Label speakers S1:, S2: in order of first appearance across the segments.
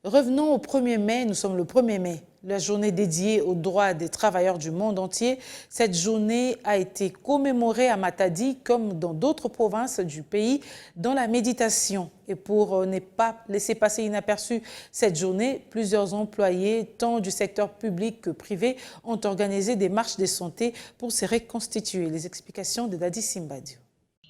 S1: Revenons au 1er mai, nous sommes le 1er mai, la journée dédiée aux droits des travailleurs du monde entier. Cette journée a été commémorée à Matadi comme dans d'autres provinces du pays dans la méditation. Et pour ne pas laisser passer inaperçue cette journée, plusieurs employés, tant du secteur public que privé, ont organisé des marches de santé pour se reconstituer. Les explications de Dadi Simbadio.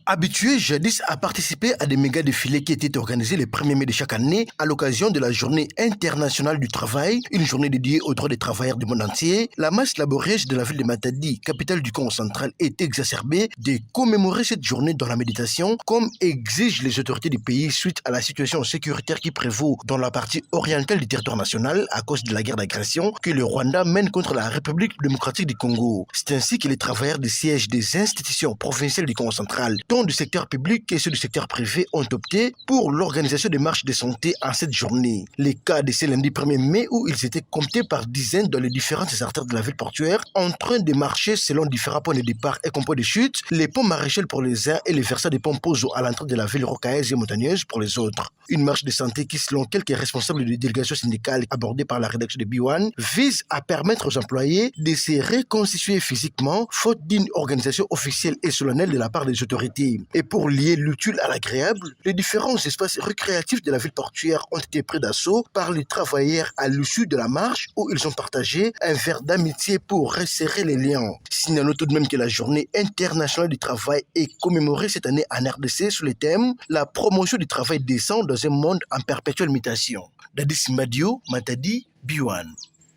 S2: Habitués jadis à participer à des méga défilés qui étaient organisés le 1er mai de chaque année à l'occasion de la Journée internationale du travail, une journée dédiée aux droits des travailleurs du monde entier, la masse laborieuse de la ville de Matadi, capitale du Congo central, est exacerbée de commémorer cette journée dans la méditation, comme exigent les autorités du pays suite à la situation sécuritaire qui prévaut dans la partie orientale du territoire national à cause de la guerre d'agression que le Rwanda mène contre la République démocratique du Congo. C'est ainsi que les travailleurs des sièges des institutions provinciales du Congo central, tant du secteur public que ceux du secteur privé, ont opté pour l'organisation des marches de santé en cette journée. Les cas de ce lundi 1er mai où ils étaient comptés par dizaines dans les différentes artères de la ville portuaire en train de marcher selon différents points de départ et points de chute, les ponts Maréchal pour les uns et les versants des ponts Pozo à l'entrée de la ville rocailleuse et montagneuse pour les autres. Une marche de santé qui, selon quelques responsables de délégation syndicale abordée par la rédaction de B1, vise à permettre aux employés de se reconstituer physiquement faute d'une organisation officielle et solennelle de la part des autorités. Et pour lier l'utile à l'agréable, les différents espaces récréatifs de la ville portuaire ont été pris d'assaut par les travailleurs à l'issue de la marche où ils ont partagé un verre d'amitié pour resserrer les liens. Signalons tout de même que la journée internationale du travail est commémorée cette année en RDC sous le thème « La promotion du travail décent dans un monde en perpétuelle mutation ». Dadi Simbadio, Matadi, B1.